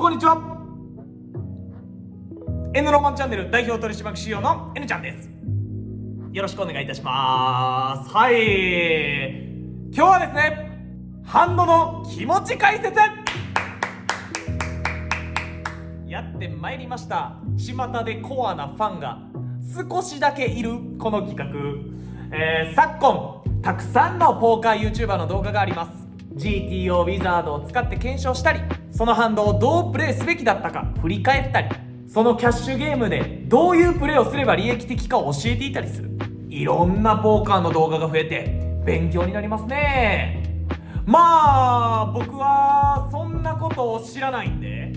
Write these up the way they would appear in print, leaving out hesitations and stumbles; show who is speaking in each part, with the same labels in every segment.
Speaker 1: こんにちは。 N ロマンチャンネル代表取締役 CEO の N ちゃんです。よろしくお願いいたします。はい、今日はですね、ハンドの気持ち解説やってまいりました。巷でコアなファンが少しだけいるこの企画、昨今たくさんのポーカー YouTuber の動画があります。 GTO ウィザードを使って検証したり、そのハンドをどうプレイすべきだったか振り返ったり、そのキャッシュゲームでどういうプレイをすれば利益的かを教えていたりする、いろんなポーカーの動画が増えて勉強になりますね。まあ僕はそんなことを知らないんで、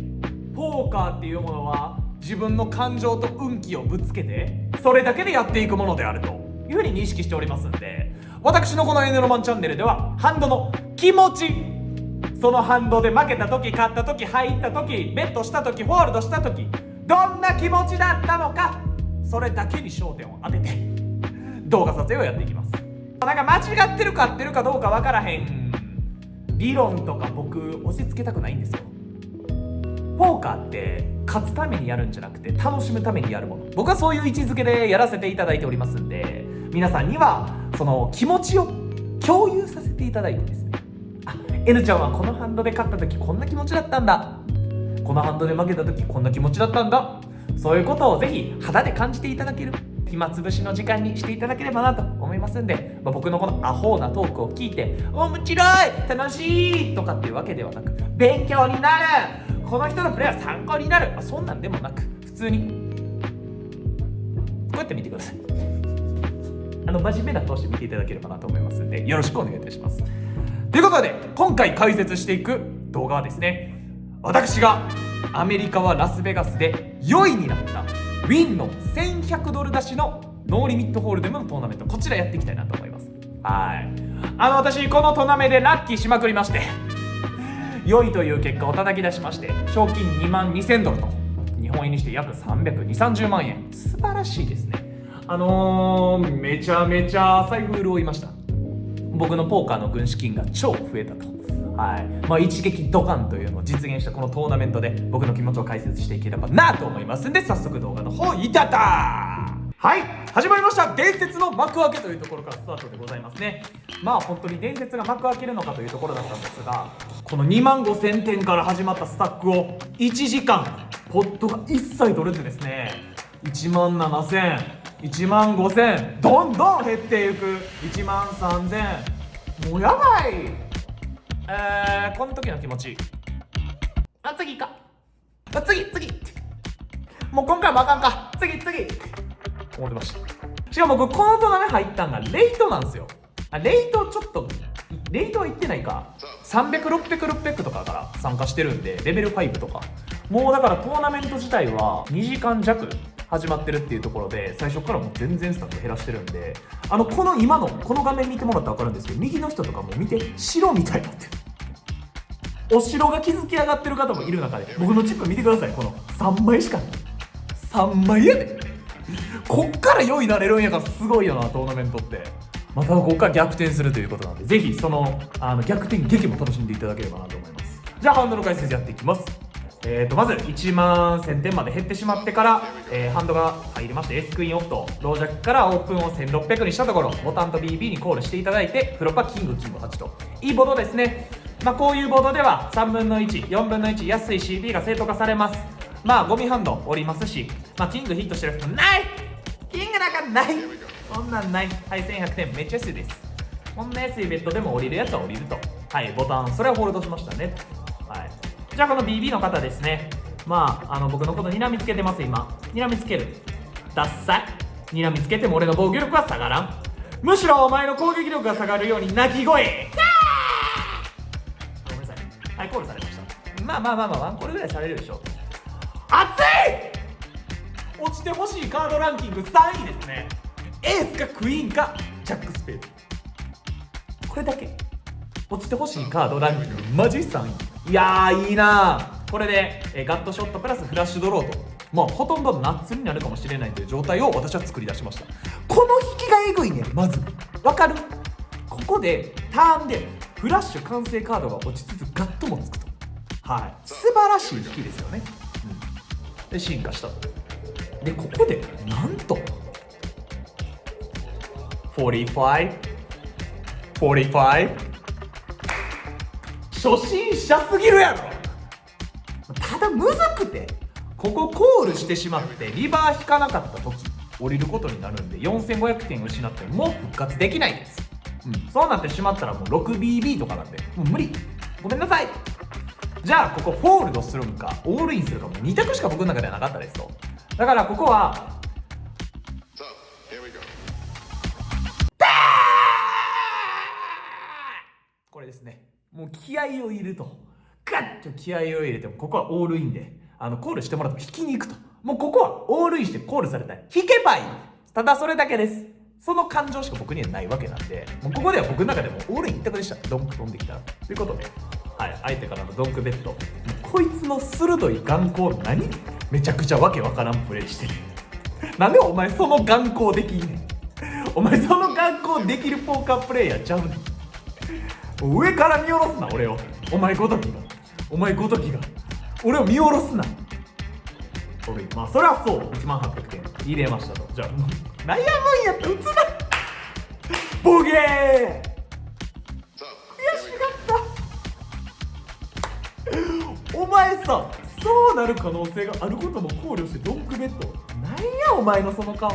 Speaker 1: ポーカーっていうものは自分の感情と運気をぶつけてそれだけでやっていくものであるというふうに認識しておりますんで、私のこの N ロマンチャンネルではハンドの気持ち、そのハンドで負けた時、勝った時、入った時、ベットした時、ホールドした時、どんな気持ちだったのか、それだけに焦点を当てて動画撮影をやっていきます。なんか間違ってるか合ってるかどうかわからへん理論とか僕押し付けたくないんですよ。ポーカーって勝つためにやるんじゃなくて楽しむためにやるもの、僕はそういう位置づけでやらせていただいておりますんで、皆さんにはその気持ちを共有させていただいてですね、あ、N ちゃんはこのハンドで勝った時こんな気持ちだったんだ、このハンドで負けた時こんな気持ちだったんだ、そういうことをぜひ肌で感じていただける暇つぶしの時間にしていただければなと思いますんで、僕のこのアホなトークを聞いて面白い楽しいとかっていうわけではなく、勉強になる、この人のプレーは参考になる、そんなんでもなく、普通にこうやって見てください。真面目な投資見ていただければなと思いますんで、よろしくお願いいたします。ということで今回解説していく動画はですね、私がアメリカはラスベガスで4位になったウィンの1100ドル出しのノーリミットホールデムのトーナメント、こちらやっていきたいなと思います。はい、私このトーナメントでラッキーしまくりまして4位という結果を叩き出しまして、賞金2万2000ドルと日本円にして約320-30万円、素晴らしいですね。めちゃめちゃ財布潤いました。僕のポーカーの軍資金が超増えたと。はい、一撃ドカンというのを実現したこのトーナメントで僕の気持ちを解説していければなと思いますんで、早速動画の方いただはい、始まりました。伝説の幕開けというところからスタートでございますね。本当に伝説が幕開けるのかというところだったんですが、この2万5000点から始まったスタックを1時間ポットが一切取れずですね、1万7000、1万5000、どんどん減っていく1万3000、もうやばい。この時の気持ち、次か、次もう今回もあかんか、次思ってました。しかも僕このトーナメント入ったんがレイトなんですよ。レイトは行ってないか、300、600、600とかから参加してるんで、レベル5とか、もうだからトーナメント自体は2時間弱始まってるっていうところで、最初からもう全然スタッフ減らしてるんで、この今のこの画面見てもらったら分かるんですけど、右の人とかも見て城みたいになってる、お城が築き上がってる方もいる中で、僕のチップ見てください。この3枚しかない、3枚やで、こっから良いなれるんやからすごいよな、トーナメントって。ただここから逆転するということなんで、ぜひその逆転劇も楽しんでいただければなと思います。じゃあハンドの解説やっていきます。まず1万1000点まで減ってしまってから、ハンドが入りまして、 S クイーンオフとロージャックからオープンを1600にしたところ、ボタンと BB にコールしていただいて、フロップはキング8といいボードですね。こういうボードでは3分の1、4分の1安い CP が正当化されます。ゴミハンドおりますし、キングヒットしてる人ない、キングなんかない、そんなんない。はい、1100点めっちゃ安いです。こんな安いベッドでも降りるやつは降りると。はい、ボタンそれはホールドしましたね。はい、じゃあこの BB の方ですね、僕のこと睨みつけてます。今睨みつける、ダッサい、睨みつけても俺の防御力は下がらん、むしろお前の攻撃力が下がるように鳴き声、ごめんなさい。はい、コールされました。ワンコールぐらいされるでしょ。熱い、落ちてほしいカードランキング3位ですね。エースかクイーンかジャックスペード、これだけ。落ちてほしいカードランキングマジ3位。いやーいいな。これで、ガットショットプラスフラッシュドローと、ほとんどナッツになるかもしれないという状態を私は作り出しました。この引きがえぐいね。まずわかる、ここでターンでフラッシュ完成カードが落ちつつガットもつくと、はい、素晴らしい引きですよね、で進化したと。でここでなんと45初心者すぎるやろ。ただむずくて、ここコールしてしまってリバー引かなかった時降りることになるんで、4500点失ってもう復活できないです。そうなってしまったらもう 6BB とかなんでもう無理、ごめんなさい。じゃあここフォールドするんかオールインするかも2択しか僕の中ではなかったですと。だからここはこれですね。もう気合を入れるとガッと気合を入れてもここはオールインでコールしてもらっても引きに行くと、もうここはオールインしてコールされたら引けばいい、ただそれだけです。その感情しか僕にはないわけなんで、もうここでは僕の中でもオールイン一択でした。ドンク飛んできたらということで、はい、相手からのドンクベッド、もうこいつの鋭い眼光何めちゃくちゃわけわからんプレイしてるなんでお前その眼光できんねんお前その眼光できるポーカープレイヤーちゃうねん。上から見下ろすな俺を、お前ごときが俺を見下ろすな。まあそれはそう18000点入れましたと。じゃあもう悩むんやったら打つなボケー、悔しかったお前さ、そうなる可能性があることも考慮してドンクベッド、なんやお前のその顔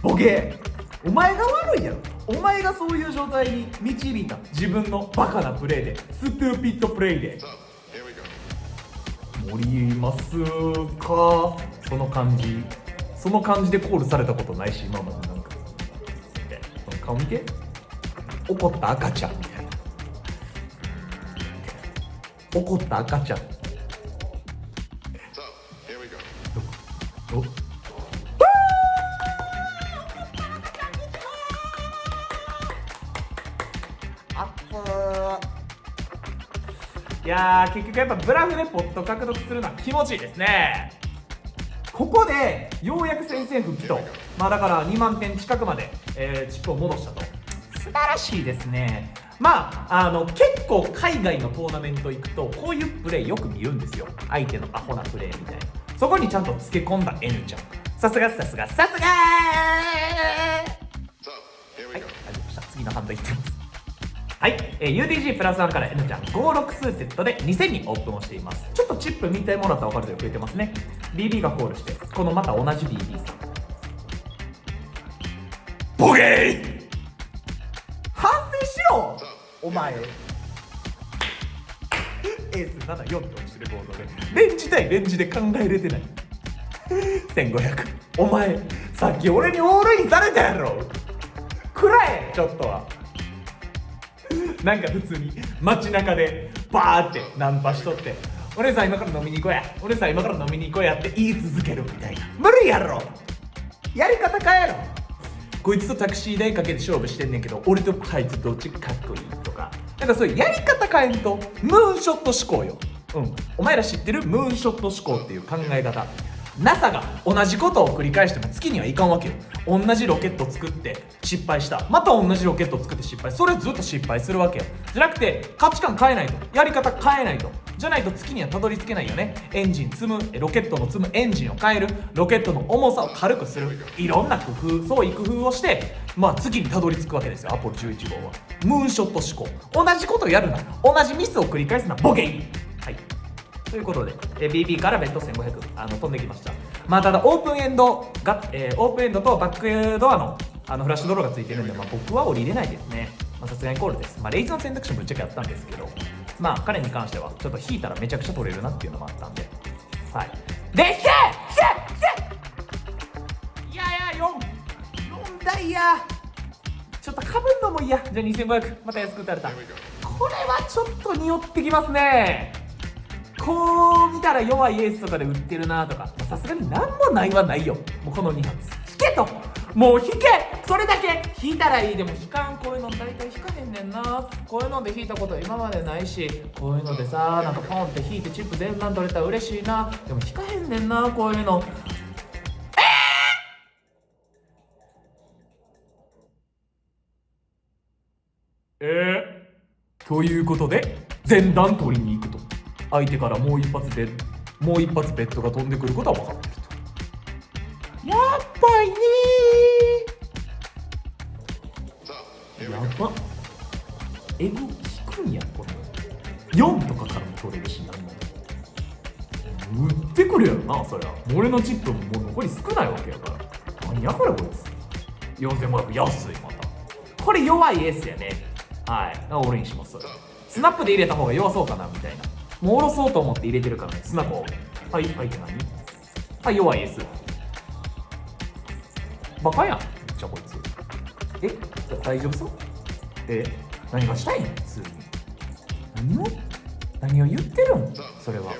Speaker 1: ボケー、お前が悪いやろ。お前がそういう状態に導いた、自分のバカなプレイで、ストゥーピッドプレイで盛りますか。その感じでコールされたことないし今まで。なんかその顔見て、怒った赤ちゃんみたいな、怒った赤ちゃんおいやー、結局やっぱブラフでポット獲得するのは気持ちいいですね。ここでようやく宣戦復帰と、まあだから2万点近くまで、チップを戻したと。素晴らしいですね。まあ結構海外のトーナメント行くとこういうプレーよく見るんですよ。相手のアホなプレーみたいな、そこにちゃんとつけ込んだ N ちゃん、さすがはい、ありがとうございました。次のハンドいってます。はい、UDG プラス1から N ちゃん56スーテッドで2000にオープンをしています。ちょっとチップ見てもらったら分かるとおり増えてますね。 BB がコールして、このまた同じ BB さんボケー、反省しろお前。エース74って落ちてるボードでレンジ対レンジで考えれてない1500、お前さっき俺にオールインされたやろ、くらえちょっとは。なんか普通に街中でバーってナンパしとって、お姉さん今から飲みに行こうや、お姉さん今から飲みに行こうやって言い続けるみたいな、無理やろ、やり方変えろ。こいつとタクシー代かけて勝負してんねんけど俺とあいつどっちかっこいいとか、なんかそういうやり方変えんと。ムーンショット思考よ。お前ら知ってるムーンショット思考っていう考え方。 NASA が同じことを繰り返しても月にはいかんわけよ。同じロケット作って失敗した、また同じロケット作って失敗、それずっと失敗するわけよ。じゃなくて価値観変えないと、やり方変えないと、じゃないと月にはたどり着けないよね。エンジン積む、ロケットの積むエンジンを変える、ロケットの重さを軽くする、いろんな工夫、創意工夫をして、月にたどり着くわけですよ。アポロ11号はムーンショット思考。同じことをやるな、同じミスを繰り返すな、ボケイ。はい、ということで、BB からベッド1500飛んできました。ただオープンエンドが、オープンエンドとバックドアのフラッシュドローがついてるんで、僕は降りれないですね。さすがにコールです。レイズの選択肢もぶっちゃけあったんですけど、彼に関してはちょっと引いたらめちゃくちゃ取れるなっていうのもあったんで、はい。で、いや4ダイヤちょっとかぶんのも嫌。じゃあ2500また安く打たれた。これはちょっと匂ってきますね。こう見たら弱いエースとかで売ってるなとか、さすがに何もないはないよ。もうこの2発引けと、もう引け、それだけ引いたらいい。でも引かん、こういうの大体引かへんねんな。こういうので引いたこと今までないし、こういうのでさ、なんかポンって引いてチップ全番取れたら嬉しいな。でも引かへんねんな、こういうの。ということで前段取りに行くと。相手からもう一発ベッドが飛んでくることは分かってると。やっばいねー。やば。エゴ効くんやこれ。4とかからも取れるし、何も打ってくるやろな、そりゃ。俺のチップももう残り少ないわけやから。何やこれこいつ。4500安い。またこれ弱いエースやね。はい、俺にします。スナップで入れた方が弱そうかなみたいな。もう下ろそうと思って入れてるからね、スナップを。はい、はいって何。はい、弱いエース。バカやん、じゃあこいつ。大丈夫そう。何がしたいの普通に。何を言ってるんそれは。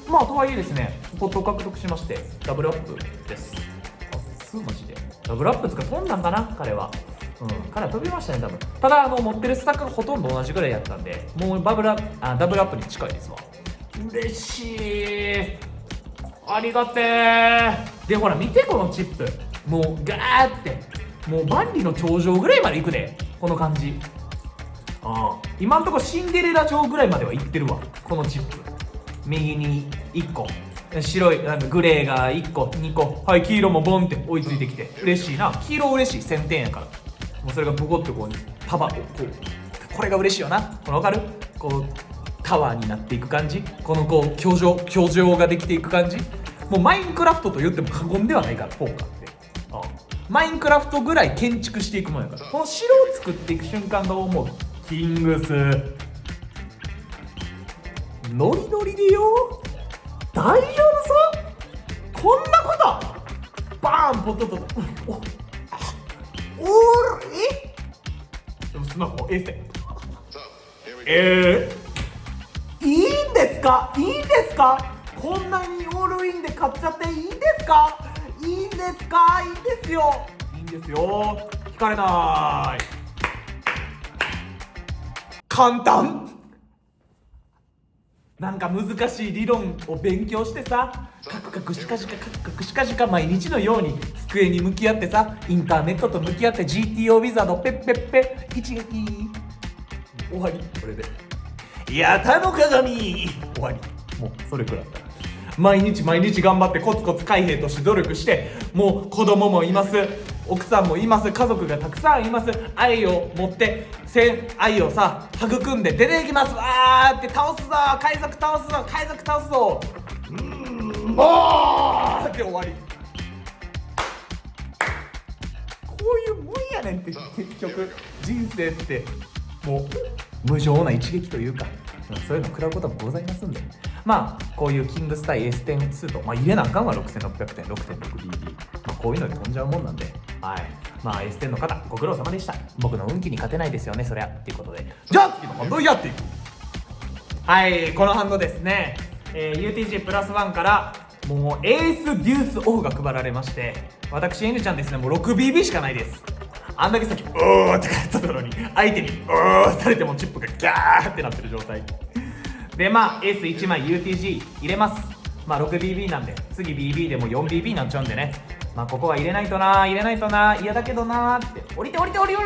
Speaker 1: まあとはいえですね、ポットを獲得しましてダブルアップです。マジでダブルアップつか飛んだんかな彼は。彼は飛びましたね多分。ただ持ってるスタックがほとんど同じぐらいやったんで、もうダブルアップに近いですわ。嬉しい、ありがてー。でほら見てこのチップ、もうガーってもう万里の長城ぐらいまで行くでこの感じ。今んとこシンデレラ城ぐらいまでは行ってるわこのチップ。右に1個白いグレーが1個2個、はい、黄色もボンって追いついてきて嬉しいな。黄色嬉しい、1000点やから。もうそれがブコってこう束をこれが嬉しいよな。これ分かる？こうタワーになっていく感じ、このこう居城ができていく感じ。もうマインクラフトと言っても過言ではないからポーカーって。マインクラフトぐらい建築していくもんやから、この城を作っていく瞬間が思う。キングスノリノリでよ。大丈夫そう？こんなことバーンポトトトでもスマホエースでいいんですか？いいんですか？こんなにオールインで買っちゃっていいんですか？いいんですか？いいんですよ、いいんですよ。引かれない。簡単。なんか難しい理論を勉強してさ、カクカクシカシカ毎日のように机に向き合ってさ、インターネットと向き合って GTO ウィザードペッペッペ一撃終わり。これでやたの鏡終わり。もうそれくらい毎日頑張ってコツコツ海兵として努力して、もう子供もいます、奥さんもいます、家族がたくさんいます。愛を持って愛をさ育んで出ていきます。わーって倒すぞ、海賊倒すぞもうって終わり。こういうもんやねんって。結局人生ってもう無情な一撃というか、そういうの食らうこともございますんで、まあこういうキングス対エース10スート、入れなあかんは6600点 6.6BB、こういうので飛んじゃうもんなんで、はい、エース10の方ご苦労様でした。僕の運気に勝てないですよねそりゃっていうことで、じゃあ次のハンドやっていく。はい、このハンドですね、UTG プラス1からもうエースデュースオフが配られまして、私 N ちゃんですね、もう 6BB しかないです。あんだけさっきってやったのに相手にされてもチップがギャーってなってる状態で、エース1枚 UTG 入れます。6BB なんで次 BB でも 4BB になっちゃうんでね、ここは入れないとな嫌だけどなって、降りて頼むから降り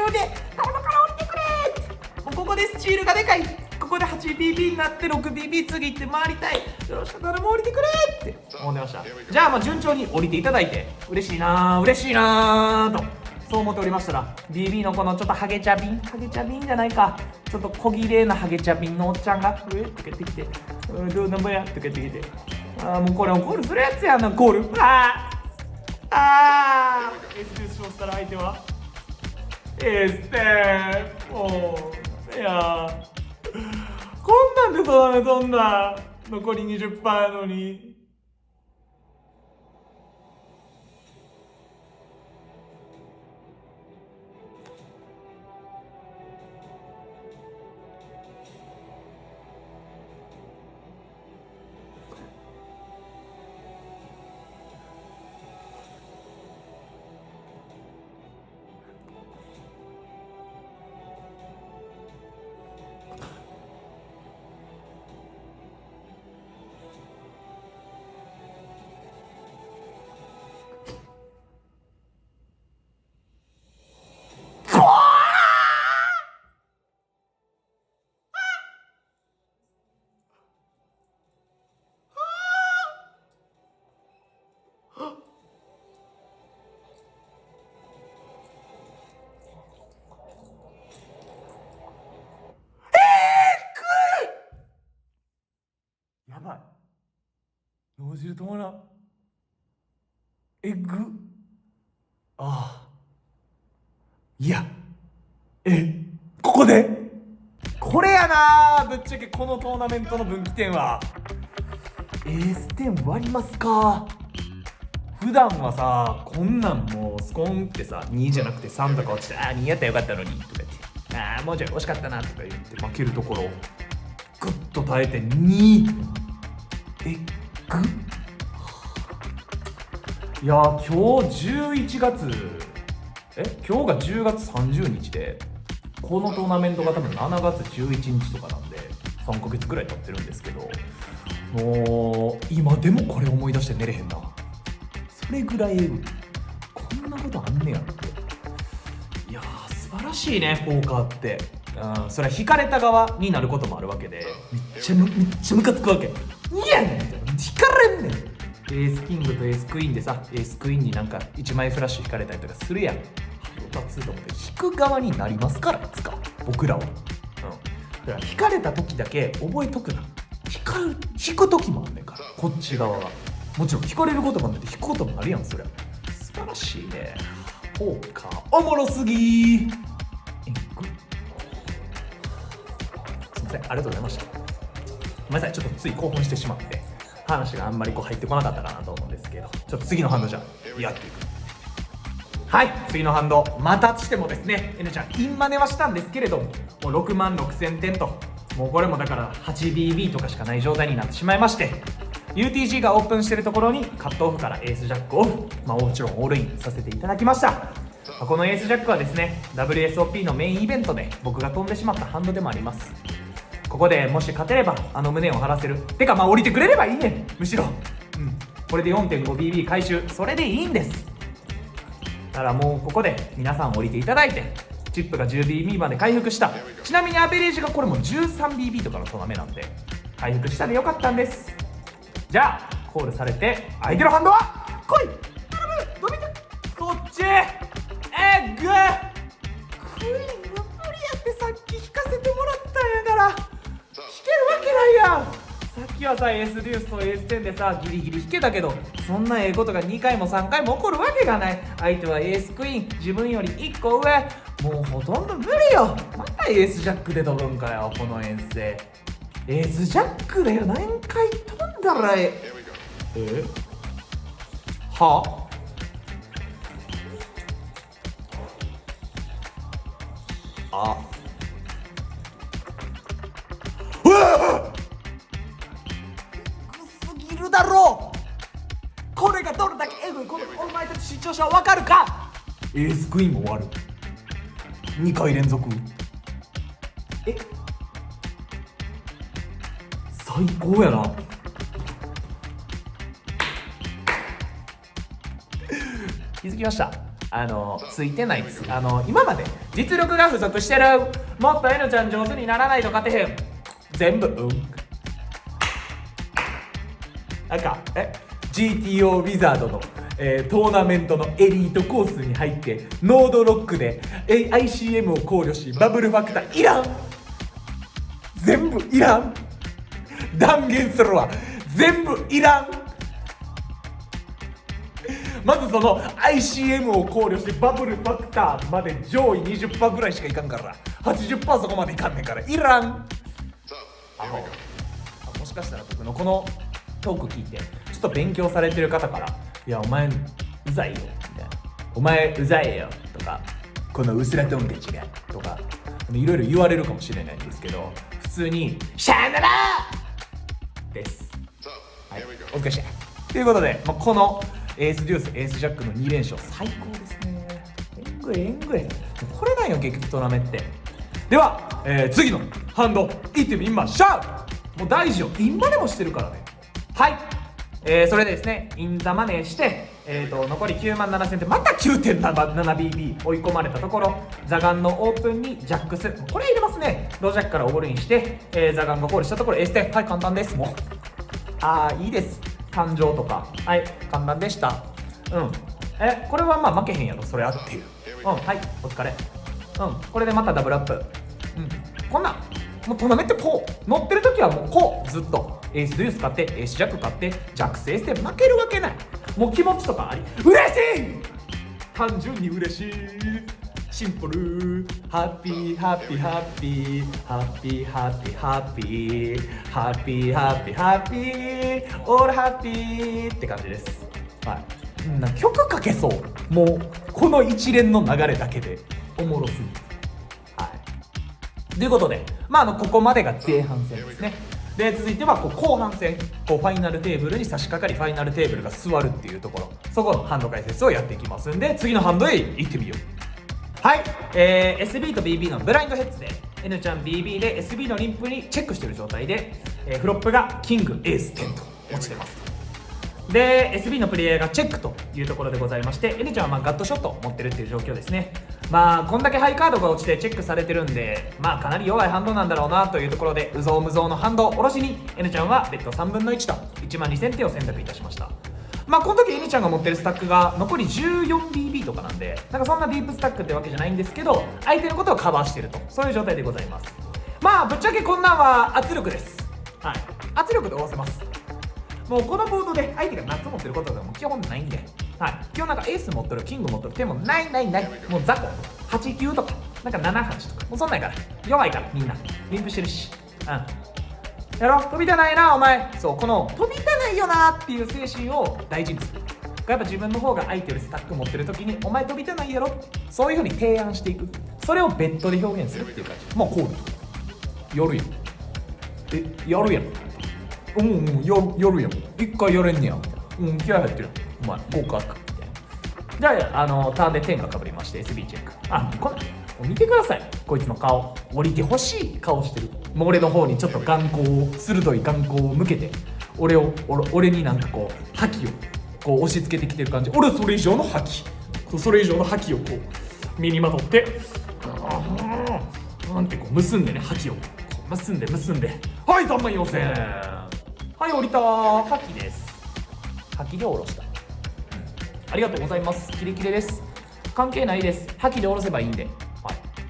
Speaker 1: てくれって、もうここでスチールがでかい、ここで 8BB になって 6BB 次行って回りたい、よろしく頼む降りてくれって思ってました。じゃあ順調に降りていただいて嬉しいなとそう思っておりましたら、 BB のこのちょっとハゲチャビンじゃないか、ちょっと小綺麗なハゲチャビンのおっちゃんがとか言ってきて、どうなんぼやとか言ってきて、もうこれゴールするやつやな、ゴールエスデュース勝ったら相手はエーステもういやこんなんでとダメ飛んだ、残り 20% やのに。ばい。脳汁止まらん。えぐ。ああ。いや。ここでこれやな。ぶっちゃけこのトーナメントの分岐点はエース点割りますか。普段はさ、こんなんもうスコンってさ、2じゃなくて3とか落ちて、ああ2やったらよかったのにとか言って、ああもうちょい惜しかったなとか言って負けるところグッと耐えて2。いや今日11月今日が10月30日で、このトーナメントが多分7月11日とかなんで3ヶ月ぐらい経ってるんですけど、もう今でもこれ思い出して寝れへんな。それぐらいこんなことあんねやって。いやー素晴らしいね、ポーカーって。それは引かれた側になることもあるわけで、めっちゃムカつくわけ。いやねん、引かれんねん。エースキングとエースクイーンでさ、エースクイーンになんか1枚フラッシュ引かれたりとかするやん。腹立つと思って引く側になりますから、いつか僕らは。だから引かれた時だけ覚えとくな。引く時もあんねんから、こっち側が。もちろん引かれることもあって引くこともあるやん、それ。素晴らしいね。ポーカーおもろすぎー。すいません、ありがとうございました。ごめんなさい、ちょっとつい興奮してしまって話があんまりこう入ってこなかったかなと思うんですけど、ちょっと次のハンドじゃやっていく。はい、次のハンドまたしてもですね、N ちゃんインマネはしたんですけれども、もう6万6000点と、もうこれもだから 8BB とかしかない状態になってしまいまして、UTG がオープンしてるところにカットオフからエースジャックオフ、もちろんオールインさせていただきました。このエースジャックはですね WSOP のメインイベントで僕が飛んでしまったハンドでもあります。ここでもし勝てればあの胸を晴らせる、てか降りてくれればいいねん、むしろ。これで 4.5BB 回収、それでいいんです。だからもうここで皆さん降りていただいて、チップが 10BB まで回復した。ちなみにアベレージがこれも 13BB とかのトナメなんで回復したでよかったんです。じゃあコールされて相手のハンドは来い。伸びてそっちクイーンは無理やってさっき引かせてもらったんやから、引けるわけないやん。さっきはさエースデュースとエース10でさギリギリ引けたけど、そんなことが2回も3回も起こるわけがない。相手はエースクイーン、自分より1個上、もうほとんど無理よ。またエースジャックで飛ぶんかよ、この遠征。エースジャックだよ、何回飛んだらはあうわすぎるだろう。これがどれだけエグい、このお前たち視聴者は分かるか。エースクイーンも終わる。2回連続。最高やな。気づきました。ついてないです。今まで実力が不足してる、もっと N ちゃん上手にならないと勝てへん、全部なんかGTO ウィザードの、トーナメントのエリートコースに入ってノードロックで、ICM を考慮しバブルファクターいらん、全部いらん、断言するわ、全部いらん。まずその ICM を考慮してバブルファクターまで上位 20% ぐらいしかいかんから、 80% そこまでいかんねんからいらん。もしかしたら僕のこのトーク聞いてちょっと勉強されてる方から、いやお前うざいよみたいな、お前うざいよとか、このウスラトンケチがとかいろいろ言われるかもしれないんですけど、普通にシャーナラーです。はい、お疲れっした。ということで、このエースデュースエースジャックの2連勝最高ですね。えんぐいこれなんよ結局トーナメントって。では、次のハンドいってみましょう。もう大事よ、インマネもしてるからね。はい、それでですねインザマネーして、残り9万7000点、また 9.7BB 追い込まれたところ、ザガンのオープンにジャックス、これ入れますね。ロージャックからオールインして、ザガンがコールしたところエース10、はい簡単です。もういいです、誕生とかはい簡単でした。これは負けへんやろそれあっていう。はいお疲れ。これでまたダブルアップ。こんなんもうトーナメントこう乗ってる時はもうこうずっとエースデュース買ってエースジャック買ってジャックスエースで負けるわけない。もう気持ちとかあり嬉しい、単純に嬉しい、シンプル、ハッピーハッピーハッピーハッピーハッピーハッピーハッピーハッピーハッピーオールハッピーって感じです。はい、曲かけそう。もうこの一連の流れだけでおもろすぎる。はい、ということで、ここまでが前半戦ですね。で続いては後半戦、ファイナルテーブルに差し掛かりファイナルテーブルが座るっていうところ、そこのハンド解説をやっていきますんで、次のハンドへ行ってみよう。はい、SB と BB のブラインドヘッズで N ちゃん BB で SB のリンプにチェックしている状態で、フロップがキングエース10と落ちてますと。で SB のプレイヤーがチェックというところでございまして、 N ちゃんはガットショットを持ってるっていう状況ですね。こんだけハイカードが落ちてチェックされてるんで、かなり弱いハンドなんだろうなというところで、うぞうむぞうのハンドを下ろしに N ちゃんはベッド3分の1と12000点を選択いたしました。この時 N ちゃんが持ってるスタックが残り 14BB とかなんで、そんなディープスタックってわけじゃないんですけど、相手のことをカバーしてると、そういう状態でございます。ぶっちゃけこんなんは圧力です。はい、圧力で下ろせます。もうこのボードで相手が夏持ってることでも基本ないんで、はい、基本エース持ってるキング持ってる手もない、もう雑魚8、9とか7、8とか、もうそんなんやから弱いから、みんなリンプしてるし、やろ、飛びたないなお前。そう、この飛びたないよなっていう精神を大事にする。やっぱ自分の方が相手よりスタック持ってる時に、お前飛びたないやろ、そういう風に提案していく。それをベッドで表現するっていう感じ。こうやるやん、やるやん、やるやん、一回やれんねや、気合入ってるやん、お前合格みたいな。じゃあ、ターンで10がかぶりまして SB チェック。これ見てください、こいつの顔。降りてほしい顔してる。もう俺の方にちょっと鋭い眼光を向けて、俺に覇気を押し付けてきてる感じ。俺それ以上の覇気を身にまとって、なんて結んでね、覇気を結んで、はい、3万4000。はい、降りた。覇気です。覇気で下ろした。ありがとうございます。キレキレです。関係ないです。覇気で下ろせばいいんで。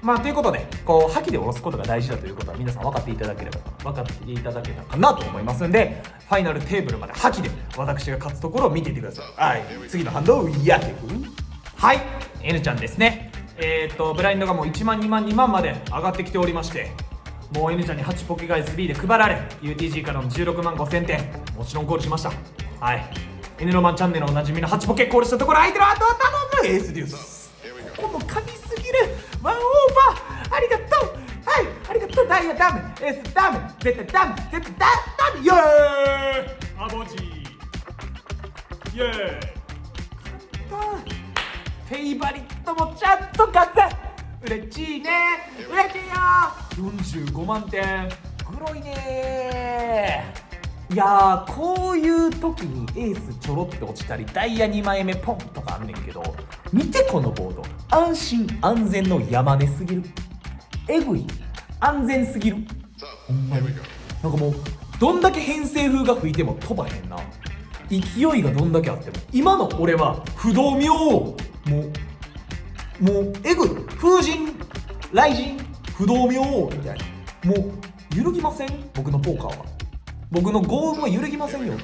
Speaker 1: はい、ということで、覇気で下ろすことが大事だということは皆さん分かっていただけたかなと思いますんで、ファイナルテーブルまで覇気で私が勝つところを見ていてください。はい、次のハンドをやっていく。はい、N ちゃんですね。ブラインドがもう1万2万2万まで上がってきておりまして、もう N ちゃんに8ポケが SB で配られ、 UTG からの16万5000点もちろんコールしました。はい、 N ロマンチャンネルおなじみの8ポケコールしたところ、相手の後は頼むエースデュース。ここも神すぎる。ワンオーバー、ありがとう。はい、ありがとう。ダイヤダメ、エースダメ、絶対ダメ、イエーイ、アボジー、イエーイ、フェイバリットもちゃんと勝つ。嬉しいね、嬉しいよ。45万点、グロいね。いやー、こういう時にエースちょろって落ちたり、ダイヤ2枚目ポンとかあんねんけど、見てこのボード、安心安全の山根すぎる。えぐい、安全すぎる。ほんまにもうどんだけ偏西風が吹いても飛ばへんな。勢いがどんだけあっても、今の俺は不動明王、もうえぐい、風神雷神不動明王みたいな、もう揺るぎません。僕のポーカーは、僕の豪運は揺るぎませんよ。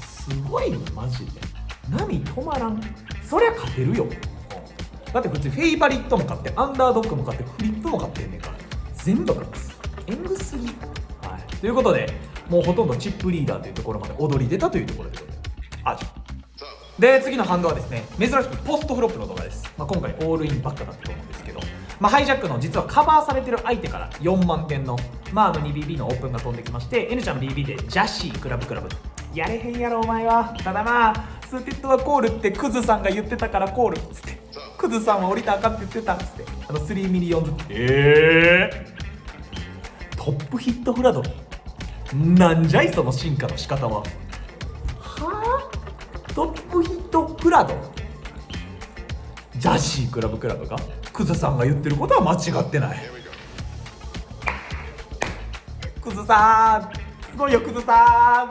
Speaker 1: すごいよマジで。波止まらん。そりゃ勝てるよ。だって普通フェイバリットも勝って、アンダードッグも勝って、フリップも勝ってんねんから、全部勝つ。エングすぎ。はい、ということで、もうほとんどチップリーダーというところまで踊り出たというところでございます。で次のハンドはですね、珍しくポストフロップの動画です。今回オールインばっかだったと思うんですけど、ハイジャックの実はカバーされてる相手から4万点の2BB のオープンが飛んできまして、 N ちゃん BB でジャシークラブと。やれへんやろお前は。ただスーテッドはコールってクズさんが言ってたからコールっつって、クズさんは降りたらあかんって言ってたっつって、3ミリオンズトップヒットフラド、なんじゃいその進化の仕方は。トップヒットフラド、ジャシークラブがクズさんが言ってることは間違ってない。クズさんすごいよ、クズさ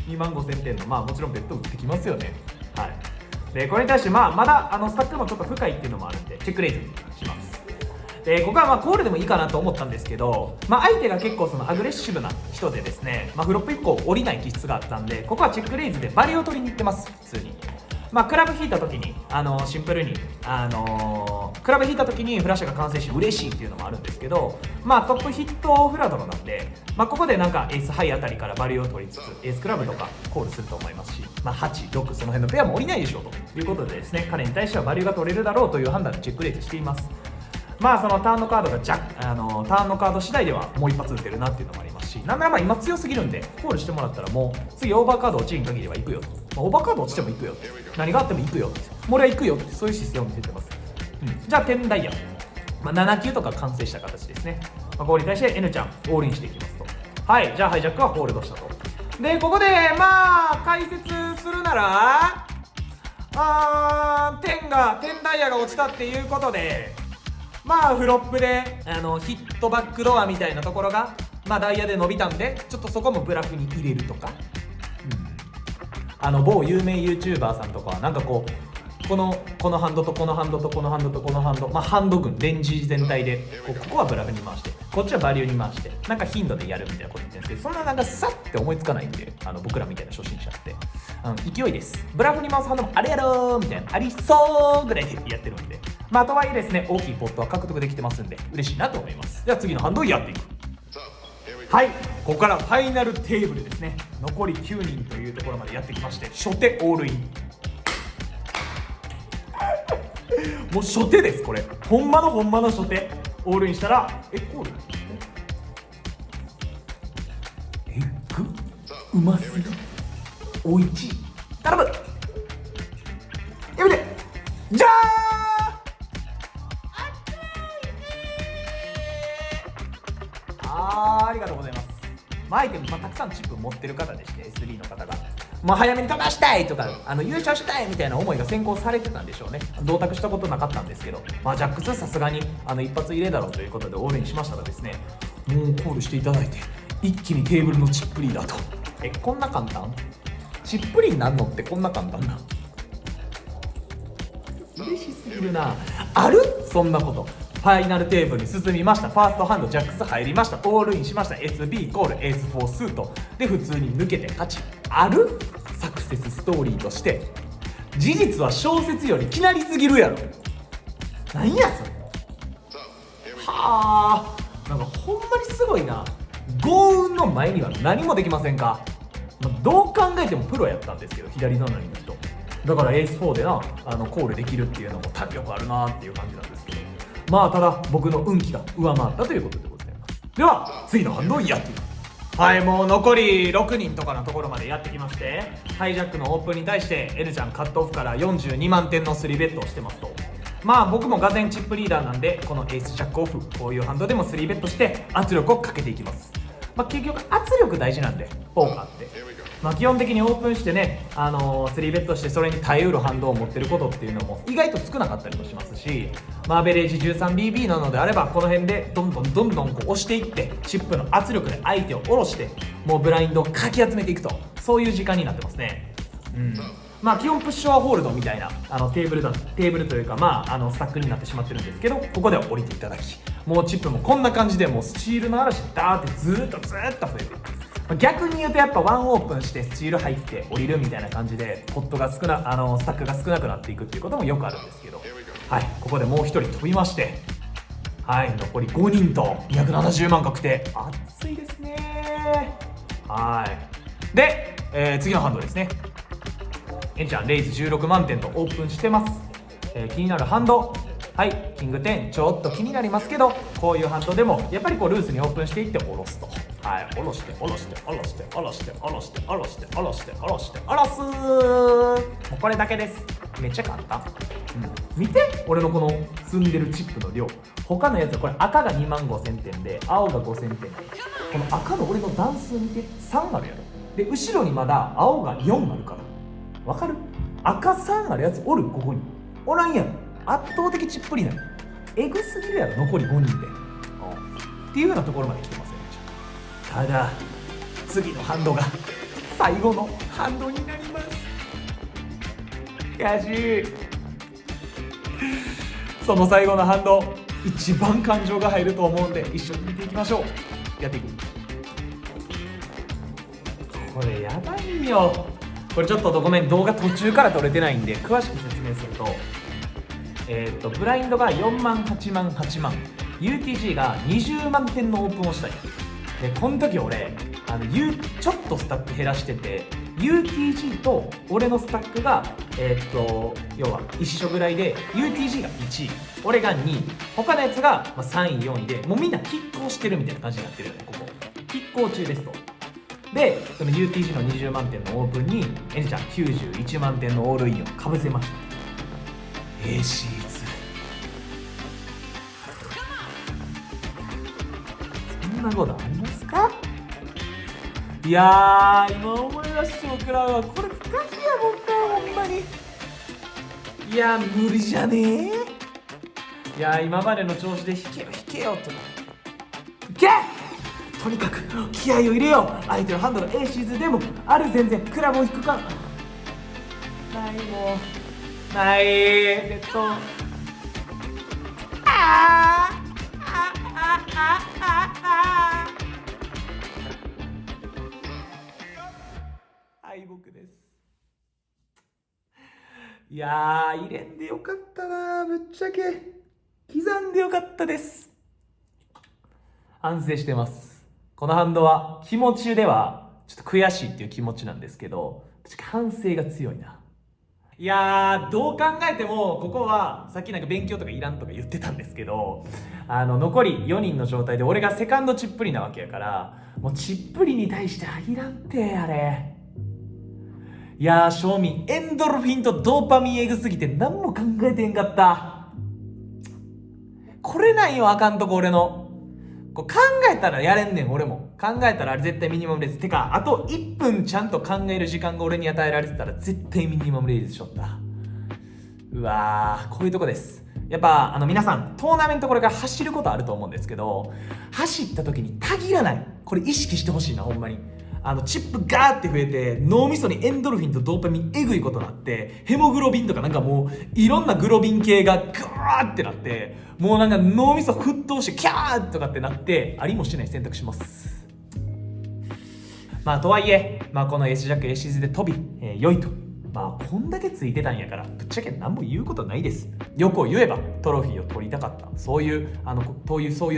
Speaker 1: ん。2万5000点のもちろんベッド打ってきますよね。はい。でこれに対してまだスタックもちょっと深いっていうのもあるんで、チェックレイズにします。でここはまあコールでもいいかなと思ったんですけど、まあ、相手が結構そのアグレッシブな人でですね、まあ、フロップ1個降りない気質があったんで、ここはチェックレイズでバリを取りに行ってます。普通にまあ、クラブ引いた時に、シンプルに、クラブ引いた時にフラッシュが完成し嬉しいっていうのもあるんですけど、まあ、トップヒットフラドロなんで、まあ、ここでなんかエースハイあたりからバリューを取りつつエースクラブとかコールすると思いますし、まあ、8、6その辺のペアも降りないでしょうということでですね、彼に対してはバリューが取れるだろうという判断でチェックレイズしています。まあそのターンのカードがターンのカード次第ではもう一発打てるなっていうのもありますし、なんならまあ今強すぎるんでコールしてもらったらもう次オーバーカード落ちん限りは行くよと、まあ、オーバーカード落ちても行くよって、何があっても行くよって、もう俺は行くよってそういう姿勢を見せてます。じゃあ10ダイヤ、まあ、7級とか完成した形ですね。まあ、これに対して N ちゃんオールインしていきますと。はい、じゃあハイジャックはホールドしたと。でここでまあ解説するなら10ダイヤが落ちたっていうことで、まあフロップでヒットバックドアみたいなところがまあダイヤで伸びたんで、ちょっとそこもブラフに入れるとか、某有名 YouTuber さんとかはなんかこうこのハンドとこのハンドとこのハンドとこのハンド、まあハンド群レンジ全体でここはブラフに回してこっちはバリューに回してなんか頻度でやるみたいなこと言ってるんですけど、そんななんかさって思いつかないんで、僕らみたいな初心者って勢いです。ブラフに回すハンドもあれやろみたいなありそうぐらいでやってるんで、まあとはいえですね大きいポットは獲得できてますんで嬉しいなと思います。じゃあ次のハンドをやっていく。はい、ここからファイナルテーブルですね。残り9人というところまでやってきまして、初手オールインもう初手です。これほんまの初手オールインしたらコールうますぎおいち頼むやめてじゃありがとうございます。アイテム、たくさんチップ持ってる方でして SB の方が早めに飛ばしたいとか優勝したいみたいな思いが先行されてたんでしょうね。同卓したことなかったんですけど、ジャックスさすがに一発入れだろうということでオールインしましたらですね、もうコールしていただいて一気にテーブルのチップリーダーとこんな簡単チップリーになんのってこんな簡単な嬉しすぎるな。あるそんなこと。ファイナルテーブルに進みました。ファーストハンドジャックス入りました。オールインしました。 SB コールエース4スートで普通に抜けて勝ち。あるサクセスストーリーとして事実は小説よりきなりすぎるやろ。なんやそれ。はあ、なんかほんまにすごいな。豪運の前には何もできませんか。どう考えてもプロやったんですけど、左隣の人だからエース4でなコールできるっていうのも弾力あるなっていう感じなんですけど、ただ僕の運気が上回ったということでございます。では次のハンドをやっていく。はい、もう残り6人とかのところまでやってきまして、ハイジャックのオープンに対して N ちゃんカットオフから42万点の3ベットをしてますと、僕もがぜんチップリーダーなんでこのエースジャックオフこういうハンドでも3ベットして圧力をかけていきます。結局圧力大事なんでポーカーって、基本的にオープンしてね3ベットしてそれに耐えうる反動を持ってることっていうのも意外と少なかったりもしますし、アベレージ 13BB なのであればこの辺でどんどんこう押していってチップの圧力で相手を下ろしてもうブラインドをかき集めていくと、そういう時間になってますね。基本プッシュはホールドみたいなテーブルというかスタックになってしまってるんですけど、ここでは降りていただき、もうチップもこんな感じでもうスチールの嵐ダーってずーっと増えていく。逆に言うとやっぱワンオープンしてスチール入って降りるみたいな感じでポットがスタックが少なくなっていくっていうこともよくあるんですけど、はい、ここでもう1人飛びまして、はい、残り5人と270万確定。熱いですね。はいで、次のハンドですね。エンちゃんレイズ16万点とオープンしてます。気になるハンド、はい、キング10ちょっと気になりますけど、こういうハンドでもやっぱりこうルースにオープンしていって下ろすと、はい、下ろして下ろして下ろして下ろして下ろして下ろして下ろして下ろして下ろす。もうこれだけです。めっちゃ簡単。見て俺のこの積んでるチップの量。他のやつはこれ赤が25000点で青が5000点。この赤の俺の段数見て3あるやろ。で後ろにまだ青が4あるからわかる。赤3あるやつおる。ここにおらんやん。圧倒的チップリなの。エグすぎるやろ残り5人でっていうようなところまで来てますよね。ただ次のハンドが最後のハンドになります。悔しい。その最後のハンド一番感情が入ると思うんで一緒に見ていきましょう。やっていく。これやばいよ。これちょっとごめん、動画途中から撮れてないんで詳しく説明すると、ブラインドが4万8万8万 UTG が20万点のオープンをしたい。でこの時俺ちょっとスタック減らしてて UTG と俺のスタックが要は一緒ぐらいで UTG が1位俺が2位他のやつが3位4位でもうみんな拮抗してるみたいな感じになってるよね。ここ拮抗中ですと。でその UTG の20万点のオープンにNちゃん91万点のオールインをかぶせました。AC2そんなことありますか？いやー今思い出してもくらうわ。これ不可避やもんなほんまに。いや無理じゃねえ。いや今までの調子で引けよと。いけ！とにかく気合を入れよう。相手のハンドの A シーズでもある。全然クラブを引くかない。もうない敗北です。いやー入れんでよかったな。ぶっちゃけ刻んでよかったです。反省してます。このハンドは気持ちではちょっと悔しいっていう気持ちなんですけど反省が強いな。いやーどう考えてもここはさっきなんか勉強とかいらんとか言ってたんですけど残り4人の状態で俺がセカンドチップリなわけやからもうチップリに対していらんてあれ。いやー正味エンドルフィンとドーパミンエグすぎて何も考えてへんかった。これなんよあかんとこ俺の。こう考えたらやれんねん。俺も考えたらあれ絶対ミニマムレーズてかあと1分ちゃんと考える時間が俺に与えられてたら絶対ミニマムレーズしょった。うわーこういうとこです。やっぱ皆さんトーナメントこれから走ることあると思うんですけど走った時にたぎらない。これ意識してほしいなほんまに。チップガーって増えて脳みそにエンドルフィンとドーパミンエグいことになってヘモグロビンとかなんかもういろんなグロビン系がガーってなってもうなんか脳みそ沸騰してキャーとかってなってありもしない選択します。とはいえ、この S ジャック A シーズで飛び、良いとこんだけついてたんやからぶっちゃけ何も言うことないです。よくを言えばトロフィーを取りたかったそういう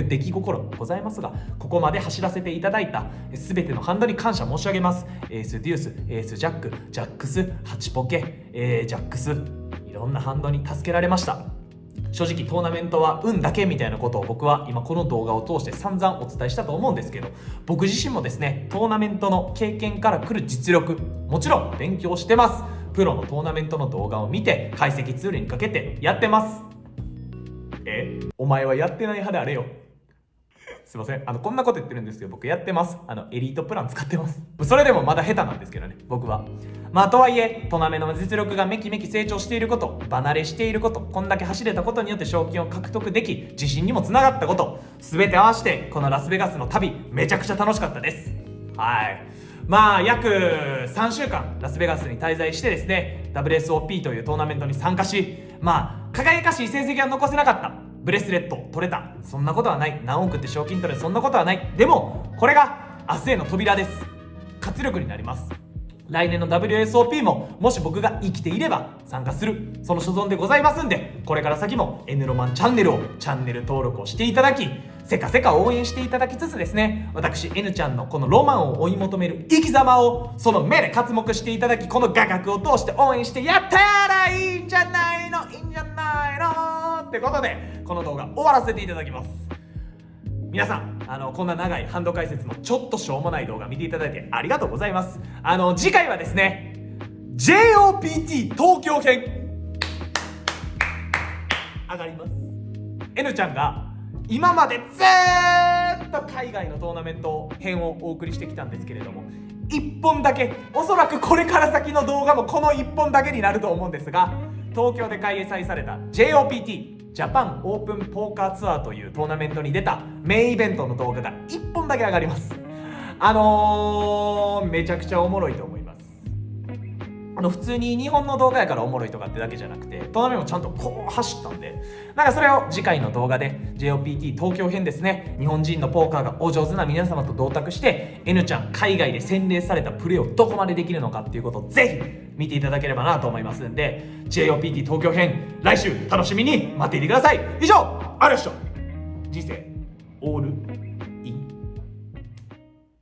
Speaker 1: 出来心もございますがここまで走らせていただいた全てのハンドに感謝申し上げます。エースデュースエースジャックジャックス8ポケ、ジャックスいろんなハンドに助けられました。正直トーナメントは運だけみたいなことを僕は今この動画を通して散々お伝えしたと思うんですけど僕自身もですねトーナメントの経験から来る実力もちろん勉強してます。プロのトーナメントの動画を見て解析ツールにかけてやってます。お前はやってない派であれよ。すいませんこんなこと言ってるんですけど僕やってます。エリートプラン使ってます。それでもまだ下手なんですけどね僕は。とはいえトーナメントの実力がめきめき成長していること離れしていることこんだけ走れたことによって賞金を獲得でき自信にもつながったこと全て合わせてこのラスベガスの旅めちゃくちゃ楽しかったです。約3週間ラスベガスに滞在してですね WSOP というトーナメントに参加し輝かしい成績は残せなかった。ブレスレット取れたそんなことはない。何億って賞金取れそんなことはない。でもこれが明日への扉です。活力になります。来年の WSOP ももし僕が生きていれば参加するその所存でございますんでこれから先も N ロマンチャンネル登録をしていただきせかせか応援していただきつつですね私 N ちゃんのこのロマンを追い求める生き様をその目で刮目していただきこの画角を通して応援してやったらいいんじゃないのってことでこの動画終わらせていただきます。皆さんこんな長いハンド解説のちょっとしょうもない動画見ていただいてありがとうございます。次回はですね JOPT 東京編上がります。N ちゃんが今までずーっと海外のトーナメント編をお送りしてきたんですけれども1本だけおそらくこれから先の動画もこの1本だけになると思うんですが東京で開催された JOPTジャパンオープンポーカーツアーというトーナメントに出たメインイベントの動画が1本だけ上がります。めちゃくちゃおもろいと思います。普通に日本の動画やからおもろいとかってだけじゃなくて、トーナメントもちゃんとこう走ったんで、なんかそれを次回の動画で JOPT 東京編ですね、日本人のポーカーがお上手な皆様と同卓して N ちゃん海外で洗礼されたプレーをどこまでできるのかっていうことをぜひ見ていただければなと思いますんで、 JOPT 東京編来週楽しみに待っていてください。以上、ありがとうございました。人生オール